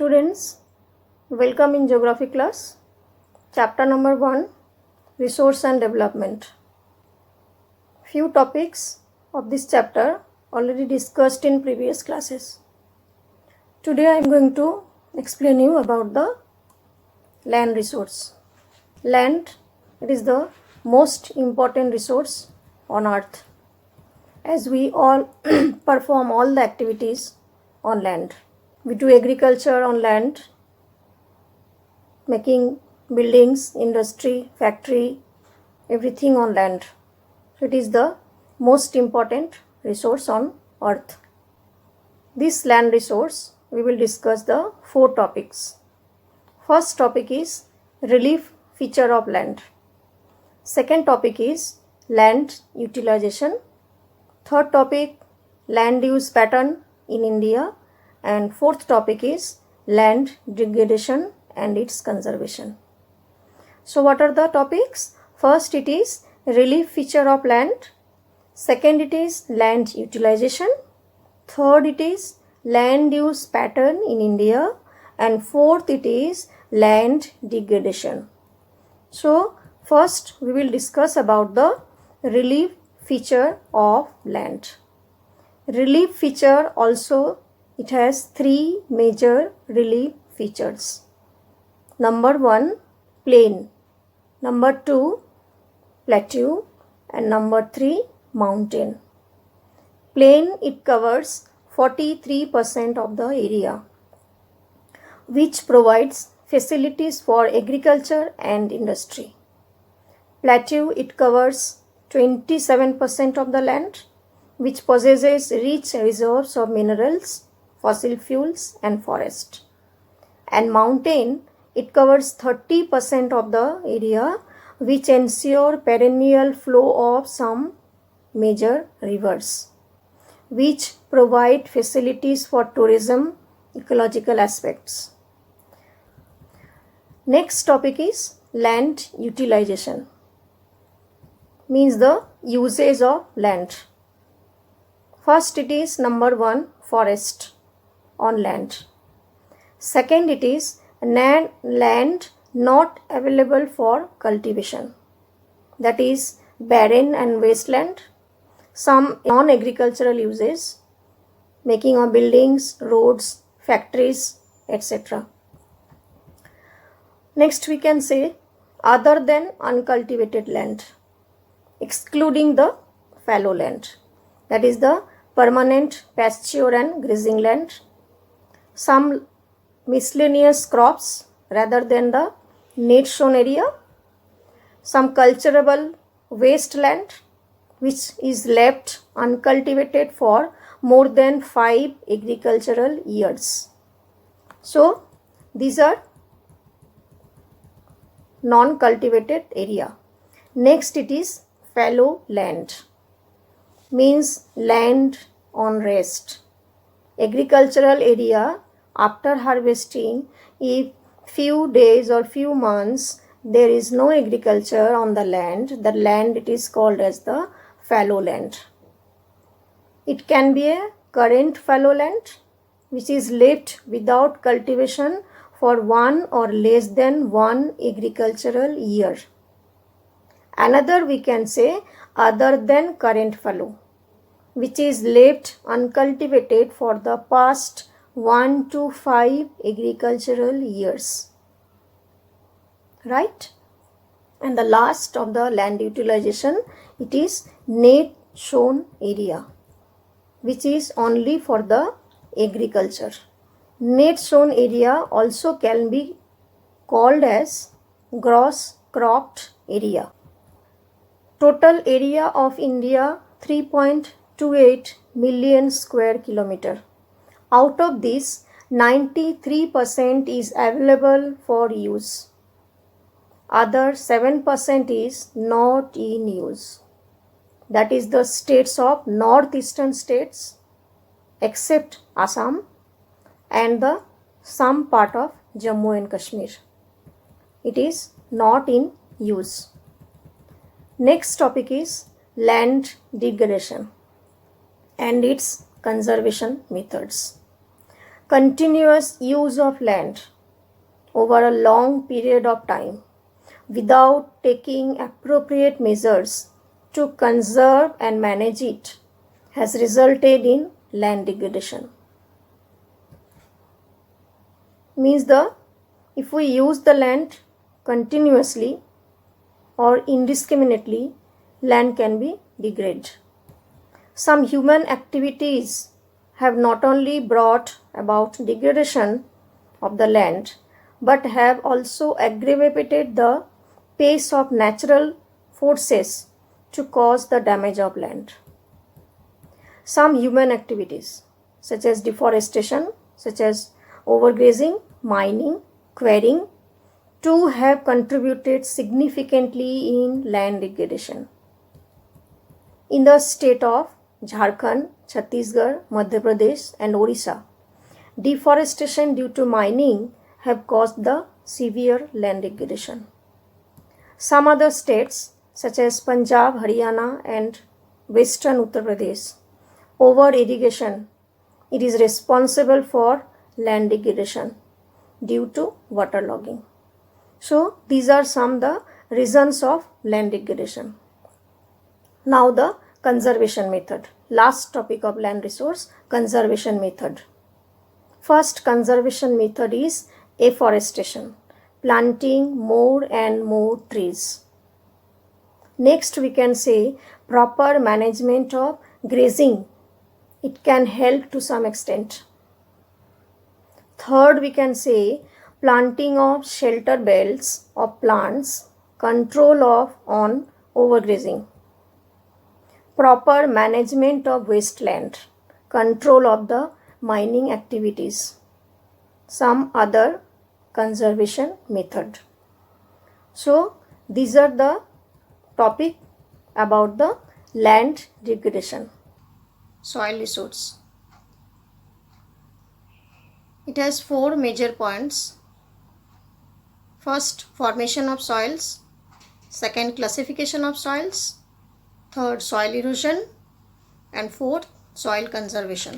Students, welcome in geography class. Chapter number 1, Resource and Development. Few topics of this chapter already discussed in previous classes. Today I am going to explain you about the land resource. Land, it is the most important resource on earth, as we all perform all the activities on land. We do agriculture on land, making buildings, industry, factory, everything on land. So it is the most important resource on earth. This land resource, we will discuss the 4 topics. First topic is relief feature of land. Second topic is land utilization. Third topic, land use pattern in India. And fourth topic is land degradation and its conservation. So what are the topics? First it is relief feature of land. Second it is land utilization. Third it is land use pattern in India. And fourth it is land degradation. So first we will discuss about the relief feature of land. Relief feature also, it has 3 major relief features. Number 1, plain. Number 2, plateau. And number 3, mountain. Plain, it covers 43% of the area, which provides facilities for agriculture and industry. Plateau, it covers 27% of the land, which possesses rich reserves of minerals, fossil fuels and forest. And mountain, it covers 30% of the area, which ensure perennial flow of some major rivers, which provide facilities for tourism, ecological aspects. Next topic is land utilization, means the usage of land. First it is number 1, forest on land. Second it is land not available for cultivation, that is barren and wasteland. Some non-agricultural uses, making of buildings, roads, factories, etc. Next we can say other than uncultivated land, excluding the fallow land, that is the permanent pasture and grazing land. Some miscellaneous crops rather than the net sown area. Some cultivable wasteland which is left uncultivated for more than 5 agricultural years. So these are non-cultivated area. Next it is fallow land, means land on rest. Agricultural area after harvesting, if few days or few months there is no agriculture on the land it is called as the fallow land. It can be a current fallow land which is left without cultivation for 1 or less than 1 agricultural year. Another we can say other than current fallow, which is left uncultivated for the past 1 to 5 agricultural years. Right? And the last of the land utilization, it is net sown area, which is only for the agriculture. Net sown area also can be called as gross cropped area. Total area of India 3.28 million square kilometer. Out of this, 93% is available for use. Other 7% is not in use. That is the states of northeastern states except Assam and the some part of Jammu and Kashmir. It is not in use. Next topic is land degradation and its conservation methods. continuous use of land over a long period of time without taking appropriate measures to conserve and manage it has resulted in land degradation. Means if we use the land continuously or indiscriminately, land can be degraded. Some human activities have not only brought about degradation of the land but have also aggravated the pace of natural forces to cause the damage of land. Some human activities such as deforestation, such as overgrazing, mining, quarrying, too have contributed significantly in land degradation. In the state of Jharkhand, Chhattisgarh, Madhya Pradesh and Orissa, deforestation due to mining have caused the severe land degradation. Some other states such as Punjab, Haryana and Western Uttar Pradesh, over irrigation, it is responsible for land degradation due to waterlogging. So these are some the reasons of land degradation. Now the conservation method. Last topic of land resource, conservation method. First conservation method is afforestation, planting more and more trees. Next we can say proper management of grazing. It can help to some extent. Third we can say planting of shelter belts of plants, control on overgrazing. Proper management of wasteland, control of the mining activities. Some other conservation method. So these are the topic about the land degradation. Soil resource. It has 4 major points. First, formation of soils. Second, classification of soils. Third, soil erosion. And fourth, soil conservation.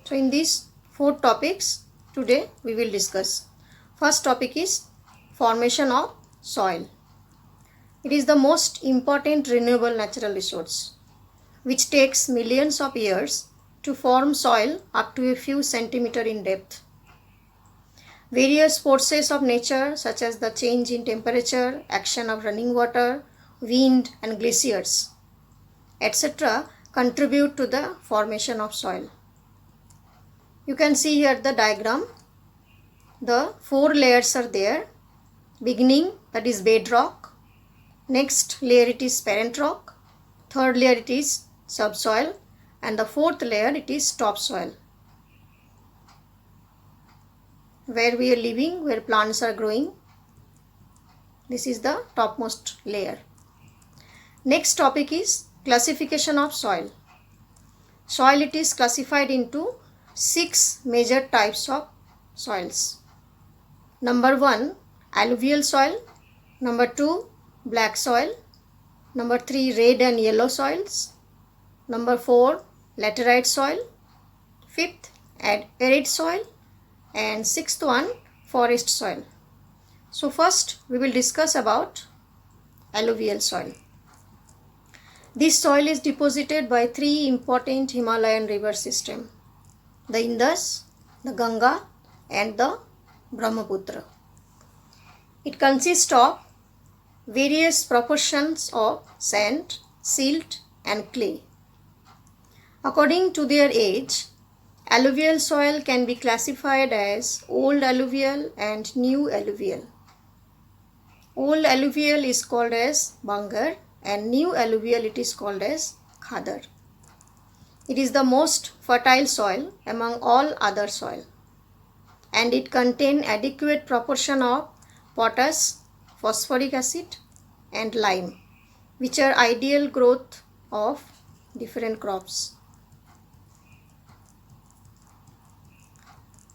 So in these 4 topics today we will discuss. First topic is formation of soil. It is the most important renewable natural resource which takes millions of years to form soil up to a few centimeters in depth. Various forces of nature such as the change in temperature, action of running water, wind and glaciers, etc. contribute to the formation of soil. You can see here the diagram. The 4 layers are there. Beginning, that is bedrock. Next layer it is parent rock. Third layer it is subsoil. And the 4th layer it is topsoil, where we are living, where plants are growing. This is the topmost layer. Next topic is classification of soil. Soil, it is classified into 6 major types of soils. Number 1, alluvial soil. Number 2, black soil. Number 3, red and yellow soils. Number 4, laterite soil. 5th, arid soil. And 6th one, forest soil. So first we will discuss about alluvial soil. This soil is deposited by 3 important Himalayan river systems: the Indus, the Ganga and the Brahmaputra. It consists of various proportions of sand, silt and clay. According to their age, alluvial soil can be classified as old alluvial and new alluvial. Old alluvial is called as Bangar and new alluvial it is called as Khadar. It is the most fertile soil among all other soil, and it contains adequate proportion of potash, phosphoric acid and lime, which are ideal growth of different crops.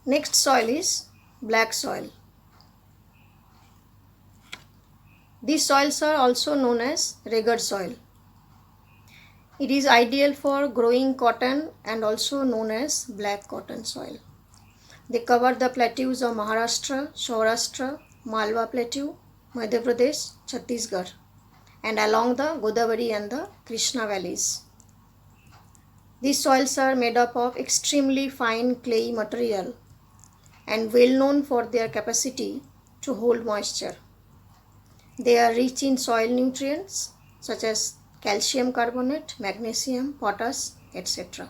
Next soil is black soil. These soils are also known as rugged soil. It is ideal for growing cotton and also known as black cotton soil. They cover the plateaus of Maharashtra, Saurashtra, Malwa Plateau, Madhya Pradesh, Chhattisgarh, and along the Godavari and the Krishna valleys. These soils are made up of extremely fine clay material and well known for their capacity to hold moisture. They are rich in soil nutrients such as calcium carbonate, magnesium, potash, etc.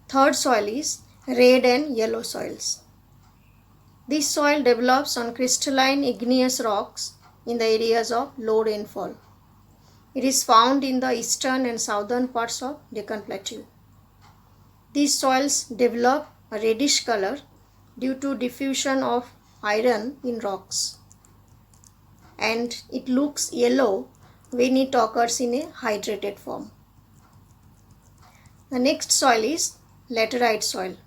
Third soil is red and yellow soils. This soil develops on crystalline igneous rocks in the areas of low rainfall. It is found in the eastern and southern parts of Deccan Plateau. These soils develop a reddish color due to diffusion of iron in rocks, and it looks yellow when it occurs in a hydrated form. The next soil is laterite soil.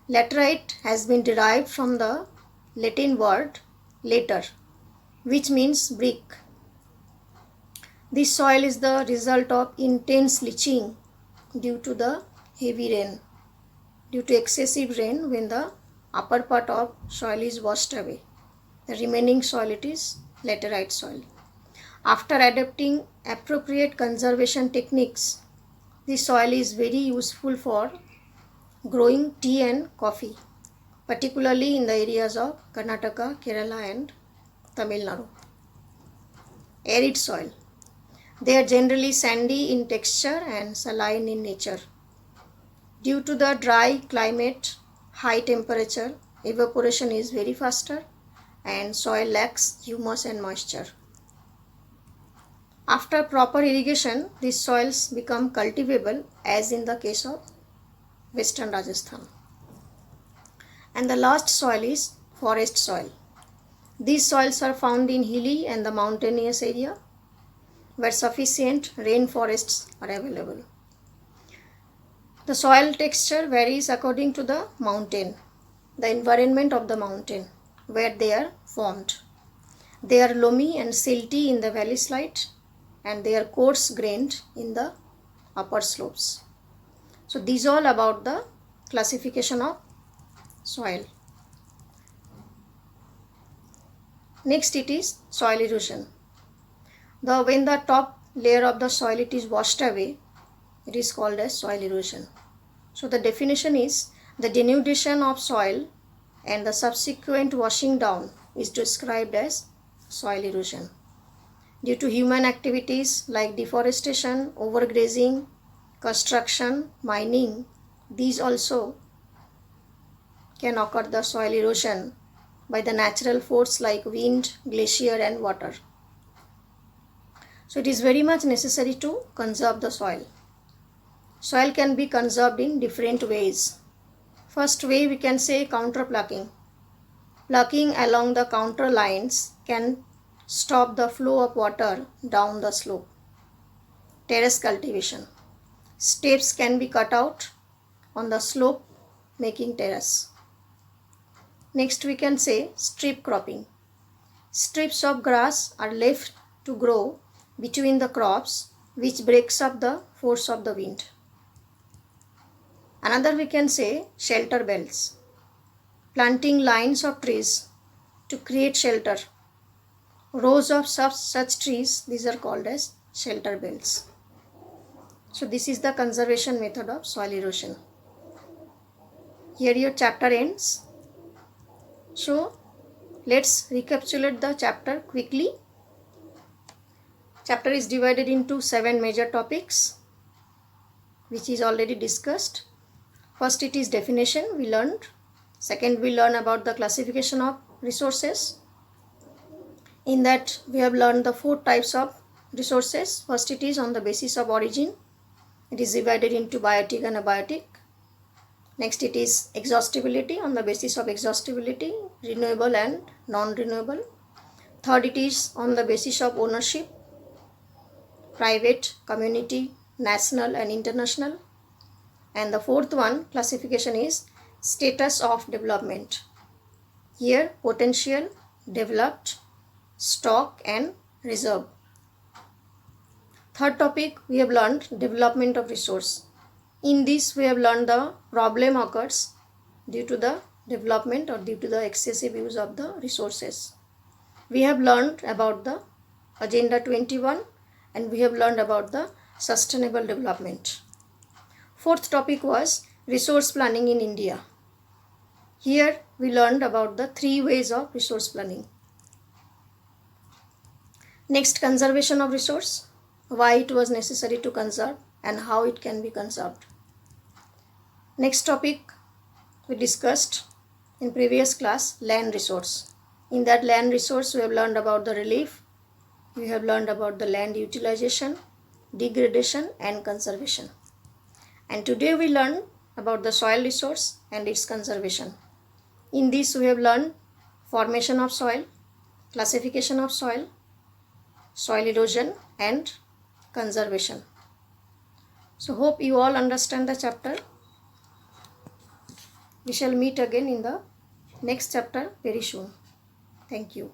Laterite has been derived from the Latin word later, which means brick. This soil is the result of intense leaching due to the heavy rain, due to excessive rain. When the upper part of soil is washed away, the remaining soil, it is laterite soil. After adopting appropriate conservation techniques, this soil is very useful for growing tea and coffee, particularly in the areas of Karnataka, Kerala and Tamil Nadu. Arid soil. They are generally sandy in texture and saline in nature. Due to the dry climate, high temperature, evaporation is very faster and soil lacks humus and moisture. After proper irrigation, these soils become cultivable, as in the case of Western Rajasthan. And the last soil is forest soil. These soils are found in hilly and the mountainous area where sufficient rainforests are available. The soil texture varies according to the mountain, the environment of the mountain where they are formed. They are loamy and silty in the valley slide, and they are coarse grained in the upper slopes. So these all about the classification of soil. Next it is soil erosion. When the top layer of the soil it is washed away, it is called as soil erosion. So the definition is the denudation of soil and the subsequent washing down is described as soil erosion. Due to human activities like deforestation, overgrazing, construction, mining, these also can occur the soil erosion by the natural force like wind, glacier and water. So it is very much necessary to conserve the soil. Soil can be conserved in different ways. First way we can say counter plucking. Plucking along the counter lines can stop the flow of water down the slope. Terrace cultivation. Steps can be cut out on the slope, making terrace. Next we can say strip cropping. Strips of grass are left to grow between the crops, which breaks up the force of the wind. Another we can say shelter belts. Planting lines of trees to create shelter. Rows of such trees, these are called as shelter belts. So this is the conservation method of soil erosion. Here your chapter ends. So let's recapitulate the chapter quickly. Chapter is divided into 7 major topics, which is already discussed. First it is definition, we learned. Second we learn about the classification of resources. In that we have learned the 4 types of resources. First it is on the basis of origin. It is divided into biotic and abiotic. Next it is exhaustibility, on the basis of exhaustibility, renewable and non-renewable. Third it is on the basis of ownership, private, community, national and international. And the fourth one, classification, is status of development. Here potential, developed, stock and reserve. Third topic we have learned development of resource. In this we have learned the problem occurs due to the development or due to the excessive use of the resources. We have learned about the Agenda 21 and we have learned about the sustainable development. Fourth topic was resource planning in India. Here we learned about the 3 ways of resource planning. Next, conservation of resource, why it was necessary to conserve and how it can be conserved. Next topic we discussed in previous class, land resource. In that land resource we have learned about the relief, we have learned about the land utilization, degradation and conservation. And today we learn about the soil resource and its conservation. In this we have learned formation of soil, classification of soil, soil erosion and conservation. So hope you all understand the chapter. We shall meet again in the next chapter very soon. Thank you.